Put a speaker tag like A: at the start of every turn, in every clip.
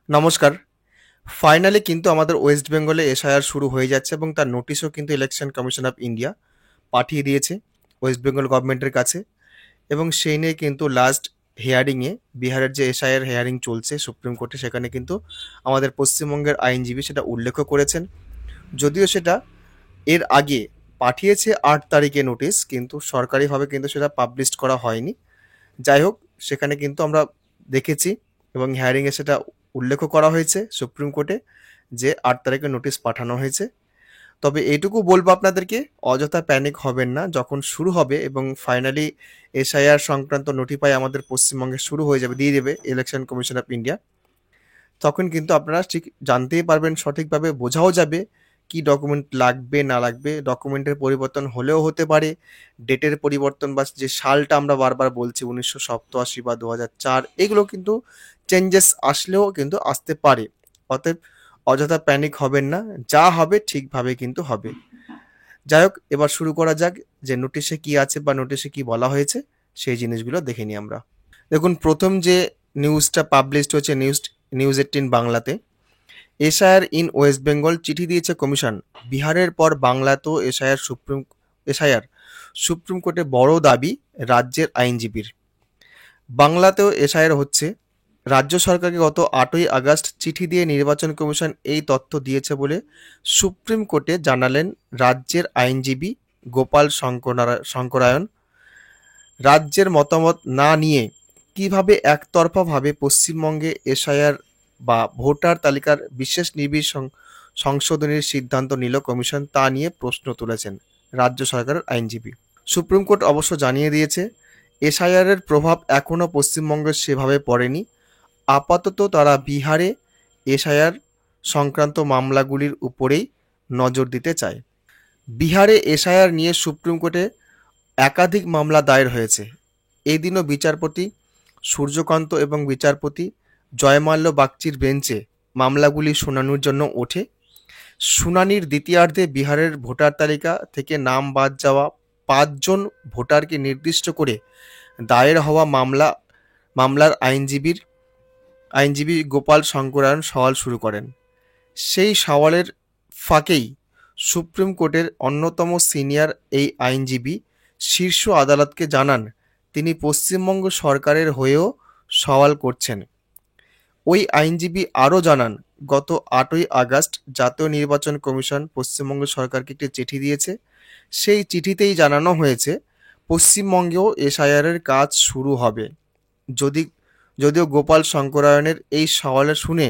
A: নমস্কার। ফাইনালি কিন্তু আমাদের ওয়েস্ট বেঙ্গলে এসআইআর শুরু হয়ে যাচ্ছে এবং তার নোটিশও কিন্তু ইলেকশন কমিশন অফ ইন্ডিয়া পাঠিয়ে দিয়েছে ওয়েস্ট বেঙ্গল গভর্নমেন্টের কাছে। এবং সেই নিয়ে কিন্তু লাস্ট হিয়ারিংয়ে বিহারের যে এসআইআর হিয়ারিং চলছে সুপ্রিম কোর্টে, সেখানে কিন্তু আমাদের পশ্চিমবঙ্গের আইনজীবী সেটা উল্লেখ করেছেন। যদিও সেটা এর আগে পাঠিয়েছে 8 তারিখে নোটিশ, কিন্তু সরকারিভাবে কিন্তু সেটা পাবলিশ করা হয়নি। যাই হোক, সেখানে কিন্তু আমরা দেখেছি এবং হিয়ারিংয়ে সেটা উল্লেখ করা হয়েছে সুপ্রিম কোর্টে যে 8 তারিখে নোটিশ পাঠানো হয়েছে। তবে এইটুকু বলবো আপনাদেরকে, অযথা প্যানিক হবেন না। যখন শুরু হবে এবং ফাইনালি এসআইআর সংক্রান্ত নোটিফাই আমাদের পশ্চিমবঙ্গে শুরু হয়ে যাবে, দিয়ে দেবে ইলেকশন কমিশন অফ ইন্ডিয়া, তখন কিন্তু আপনারা ঠিক জানতেই পারবেন, সঠিকভাবে বোঝাও যাবে কি ডকুমেন্ট লাগবে না লাগবে। ডকুমেন্টের পরিবর্তন হলেও হতে পারে, ডেটের পরিবর্তন বা যে সালটা আমরা বারবার বলছি 1987 বা 2004, এগুলো কিন্তু চেঞ্জেস আসলেও কিন্তু আসতে পারে। অতএব অযথা প্যানিক হবেন না, যা হবে ঠিকভাবে কিন্তু হবে। যাই হোক, এবার শুরু করা যাক যে নোটিশে কি আছে বা নোটিশে কি বলা হয়েছে, সেই জিনিসগুলো দেখে নিই আমরা। দেখুন, প্রথম যে নিউজটা পাবলিশড হয়েছে নিউজ 18 বাংলাতে, এসআইআর ইন ওয়েস্ট বেঙ্গল, চিঠি দিয়েছে কমিশন। বিহারের পর বাংলাতেও এসআইআর সুপ্রিম কোর্টে বড় দাবি রাজ্যের আইনজীবীর। বাংলাতেও এসআইআর হচ্ছে। রাজ্য সরকারকে গত 8ই আগস্ট চিঠি দিয়ে নির্বাচন কমিশন এই তথ্য দিয়েছে বলে সুপ্রিম কোর্টে জানালেন রাজ্যের আইনজীবী গোপাল শঙ্করায়ণ। রাজ্যের মতামত না নিয়ে কিভাবে একতরফাভাবে পশ্চিমবঙ্গে এসআইআর বা ভোটার তালিকার বিশেষ নিবিড় সংশোধনীর সিদ্ধান্ত নিল কমিশন, তা নিয়ে প্রশ্ন তুলেছেন রাজ্য সরকারের আইনজীবী। সুপ্রিম কোর্ট অবশ্য জানিয়ে দিয়েছে, এসআইআর এর প্রভাব এখনও পশ্চিমবঙ্গে সেভাবে পড়েনি। আপাতত তারা বিহারে এসআইআর সংক্রান্ত মামলাগুলির উপরেই নজর দিতে চায়। বিহারে এসআইআর নিয়ে সুপ্রিম কোর্টে একাধিক মামলা দায়ের হয়েছে। এদিনও বিচারপতি সূর্যকান্ত এবং বিচারপতি জয়মাল্য বাগচির বেঞ্চে মামলাগুলি শুনানির জন্য ওঠে। শুনানির দ্বিতীয়ার্ধে বিহারের ভোটার তালিকা থেকে নাম বাদ যাওয়া 5 জন ভোটারকে নির্দিষ্ট করে দায়ের হওয়া মামলার আইনজীবী গোপাল শঙ্করায়ণ সওয়াল শুরু করেন। সেই সওয়ালের ফাঁকেই সুপ্রিম কোর্টের অন্যতম সিনিয়র এই আইনজীবী শীর্ষ আদালতকে জানান তিনি পশ্চিমবঙ্গ সরকারের হয়েও সওয়াল করছেন। ওই আইনজীবী আরও জানান, গত 8ই আগস্ট জাতীয় নির্বাচন কমিশন পশ্চিমবঙ্গ সরকারকে একটি চিঠি দিয়েছে। সেই চিঠিতেই জানানো হয়েছে পশ্চিমবঙ্গেও এসআইআর এর কাজ শুরু হবে। যদিও গোপাল শঙ্করায়ণের এই সওয়াল শুনে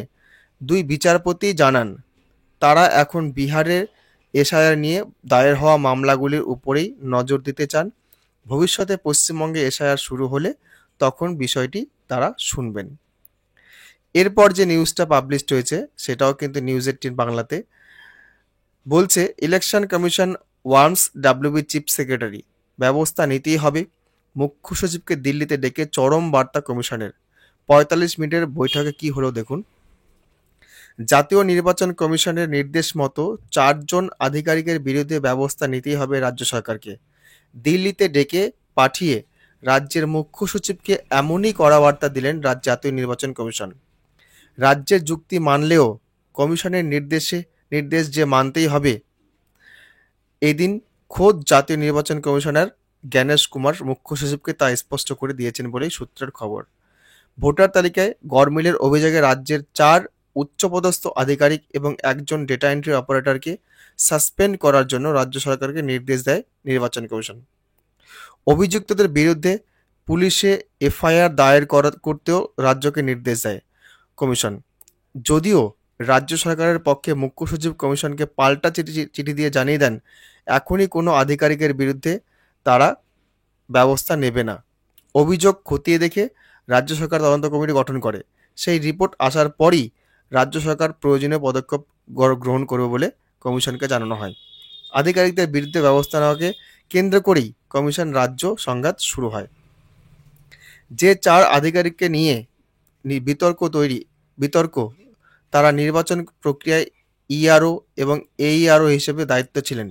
A: দুই বিচারপতি জানান তারা এখন বিহারের এসআইআর নিয়ে দায়ের হওয়া মামলাগুলির উপরেই নজর দিতে চান। ভবিষ্যতে পশ্চিমবঙ্গে এসআইআর শুরু হলে তখন বিষয়টি তারা শুনবেন। এরপর যে নিউজটা পাবলিশড হয়েছে সেটাও কিন্তু নিউজ 18 বাংলাতে বলছে, election commission warns WB chief secretary, ব্যবস্থা নিতেই হবে। মুখ্য সচিবকে দিল্লিতে ডেকে চরম বার্তা কমিশনের। 45 মিনিটের বৈঠকে কি হলো দেখুন। জাতীয় নির্বাচন কমিশনের নির্দেশ মতো 4 জন আধিকারিকের বিরুদ্ধে ব্যবস্থা নিতেই হবে রাজ্য সরকারকে। দিল্লিতে ডেকে পাঠিয়ে রাজ্যের মুখ্য সচিবকে এমনই কড়া বার্তা দিলেন জাতীয় নির্বাচন কমিশন। রাজ্যের যুক্তি মানলেও কমিশনের নির্দেশ যে মানতেই হবে, এদিন খোদ জাতীয় নির্বাচন কমিশনার জ্ঞানেশ কুমার মুখ্য সচিবকে তা স্পষ্ট করে দিয়েছেন বলেই সূত্রের খবর। ভোটার তালিকায় গরমিলের অভিযোগে রাজ্যের 4 উচ্চপদস্থ আধিকারিক এবং 1 জন ডেটা এন্ট্রি অপারেটরকে সাসপেন্ড করার জন্য রাজ্য সরকারকে নির্দেশ দেয় নির্বাচন কমিশন। অভিযুক্তদের বিরুদ্ধে পুলিশে এফআইআর দায়ের করতেও রাজ্যকে নির্দেশ দেয় কমিশন। যদিও রাজ্য সরকারের পক্ষে মুখ্য সচিব কমিশনকে পাল্টা চিঠি দিয়ে জানিয়ে দেন এখনই কোনো আধিকারিকের বিরুদ্ধে তারা ব্যবস্থা নেবে না। অভিযোগ খতিয়ে দেখে রাজ্য সরকার তদন্ত কমিটি গঠন করে। সেই রিপোর্ট আসার পরই রাজ্য সরকার প্রয়োজনীয় পদক্ষেপ গ্রহণ করবে বলে কমিশনকে জানানো হয়। আধিকারিকদের বিরুদ্ধে ব্যবস্থা নেওয়াকে কেন্দ্র করেই কমিশন রাজ্য সংঘাত শুরু হয়। যে 4 আধিকারিককে নিয়ে বিতর্ক, তারা নির্বাচন প্রক্রিয়ায় ইআরও এবং এইআরও হিসেবে দায়িত্ব ছিলেন।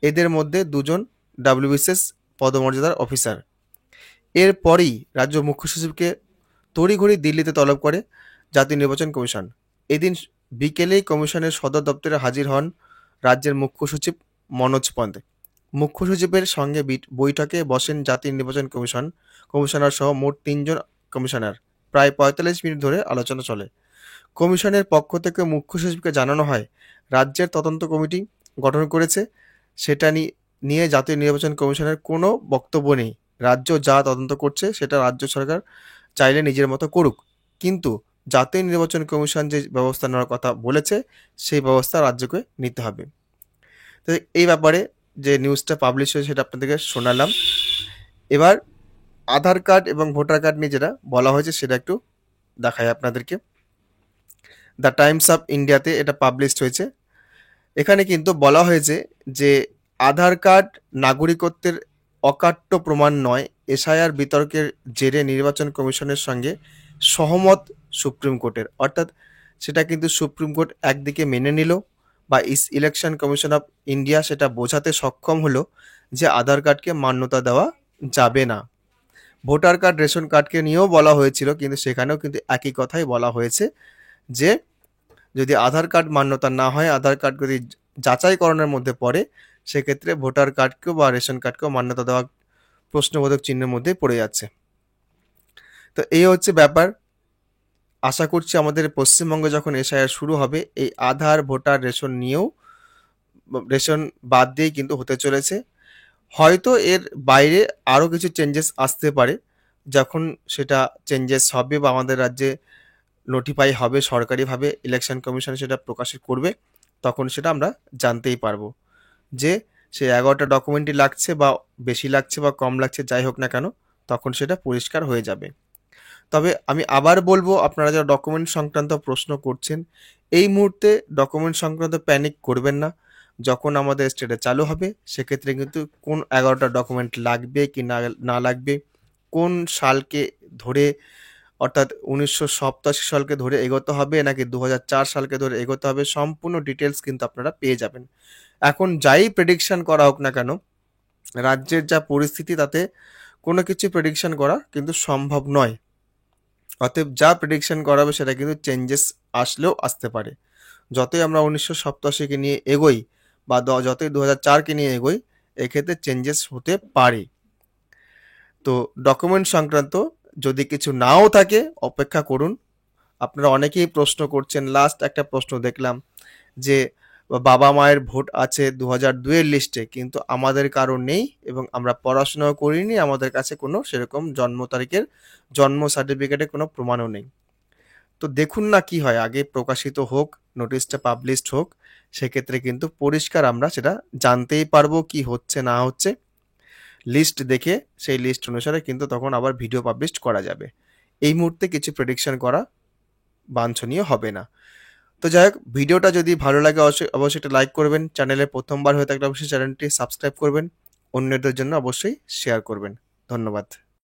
A: এদের মধ্যে 2 জন ডাব্লিউবিসিএস পদমর্যাদার অফিসার। এরপরেই রাজ্য মুখ্য সচিবকে তড়িঘড়ি দিল্লিতে তলব করে জাতীয় নির্বাচন কমিশন। এদিন বিকেলেই কমিশনের সদর দপ্তরে হাজির হন রাজ্যের মুখ্য সচিব মনোজ পন্থ। মুখ্য সচিবের সঙ্গে বৈঠকে বসেন জাতীয় নির্বাচন কমিশনার সহ মোট ৩ জন কমিশনার। প্রায় ৪৫ মিনিট ধরে আলোচনা চলে। কমিশনের পক্ষ থেকে মুখ্য সচিবকে জানানো হয়, রাজ্যের তদন্ত কমিটি গঠন করেছে, সেটা নিয়ে জাতীয় নির্বাচন কমিশনের কোনো বক্তব্য নেই। রাজ্য যা তদন্ত করছে সেটা রাজ্য সরকার চাইলে নিজের মতো করুক, কিন্তু জাতীয় নির্বাচন কমিশন যে ব্যবস্থা নেওয়ার কথা বলেছে সেই ব্যবস্থা রাজ্যকে নিতে হবে। তো এই ব্যাপারে যে নিউজটা পাবলিশ হয়েছে সেটা আপনাদেরকে শোনালাম। এবার আধার কার্ড এবং ভোটার কার্ড নিয়ে যেটা বলা হয়েছে সেটা একটু দেখাই আপনাদেরকে। দ্য টাইমস অফ ইন্ডিয়াতে এটা পাবলিশড হয়েছে। এখানে কিন্তু বলা হয়েছে যে আধার কার্ড নাগরিকত্বের অকাট্য প্রমাণ নয়, এসআইআর বিতর্কের জেরে নির্বাচন কমিশনের সঙ্গে সহমত সুপ্রিম কোর্টের। অর্থাৎ সেটা কিন্তু সুপ্রিম কোর্ট একদিকে মেনে নিল, বা ইলেকশন কমিশন অফ ইন্ডিয়া সেটা বোঝাতে সক্ষম হলো যে আধার কার্ডকে মান্যতা দেওয়া যাবে না। ভোটার কার্ড, রেশন কার্ডকে নিয়েও বলা হয়েছিল, কিন্তু সেখানেও কিন্তু একই কথাই বলা হয়েছে যে যদি আধার কার্ড মান্যতা না হয়, আধার কার্ড যদি যাচাইকরণের মধ্যে পড়ে, সেক্ষেত্রে ভোটার কার্ডকেও বা রেশন কার্ডকেও মান্যতা দেওয়া প্রশ্নবোধক চিহ্নের মধ্যে পড়ে যাচ্ছে। তো এই হচ্ছে ব্যাপার। আশা করছি আমাদের পশ্চিমবঙ্গে যখন এসআইআর শুরু হবে, এই আধার, ভোটার, রেশন বাদ দিয়েই কিন্তু হতে চলেছে। হয়তো এর বাইরে আরও কিছু চেঞ্জেস আসতে পারে। যখন সেটা চেঞ্জেস হবে বা আমাদের রাজ্যে নোটিফাই হবে সরকারিভাবে, ইলেকশন কমিশন সেটা প্রকাশ করবে, তখন সেটা আমরা জানতেই পারবো যে সে 11টা ডকুমেন্টই লাগছে বা বেশি লাগছে বা কম লাগছে, যাই হোক না কেন, তখন সেটা পরিষ্কার হয়ে যাবে। তবে আমি আবার বলবো, আপনারা যারা ডকুমেন্ট সংক্রান্ত প্রশ্ন করছেন, এই মুহূর্তে ডকুমেন্ট সংক্রান্ত প্যানিক করবেন না। যখন আমাদের স্টেটে চালু হবে সেক্ষেত্রে কিন্তু কোন 11টা ডকুমেন্ট লাগবে কি না লাগবে, কোন সালকে ধরে, অর্থাৎ 1987 সালকে ধরে এগোতে হবে নাকি 2004 সালকে ধরে এগোতে হবে, সম্পূর্ণ ডিটেলস কিন্তু আপনারা পেয়ে যাবেন। এখন যাই প্রেডিকশন করা হোক না কেন, রাজ্যের যা পরিস্থিতি তাতে কোনো কিছু প্রেডিকশন করা কিন্তু সম্ভব নয়। অতএব যা প্রেডিকশন করা হবে সেটা কিন্তু চেঞ্জেস আসলেও আসতে পারে। যতই আমরা 1987কে নিয়ে এগোই বা যতই 2004কে নিয়ে এগোই, এক্ষেত্রে চেঞ্জেস হতে পারে। তো ডকুমেন্ট সংক্রান্ত যদি কিছু নাও থাকে, অপেক্ষা করুন। আপনারা অনেকেই প্রশ্ন করছেন, লাস্ট একটা প্রশ্ন দেখলাম যে বাবা মায়ের ভোট আছে 2002-এর লিস্টে, কিন্তু আমাদের কারো নেই এবং আমরা পড়াশোনাও করিনি, আমাদের কাছে কোনো সেরকম জন্ম সার্টিফিকেটের কোনো প্রমাণও নেই। তো দেখুন না কি হয়, আগে প্রকাশিত হোক, নোটিশটা পাবলিশড হোক, সেক্ষেত্রে কিন্তু পরিষ্কার আমরা সেটা জানতেই পারবো কি হচ্ছে না হচ্ছে। লিস্ট দেখে সেই লিস্ট অনুসারে কিন্তু তখন আবার ভিডিও পাবলিশ করা যাবে। এই মুহূর্তে কিছু প্রেডিকশন করা বাঞ্ছনীয় হবে না। তো যাই হোক, ভিডিওটা যদি ভালো লাগে অবশ্যই একটা লাইক করবেন, চ্যানেলে প্রথমবার হয়ে থাকলে অবশ্যই চ্যানেলটি সাবস্ক্রাইব করবেন, অন্যদের জন্য অবশ্যই শেয়ার করবেন। ধন্যবাদ।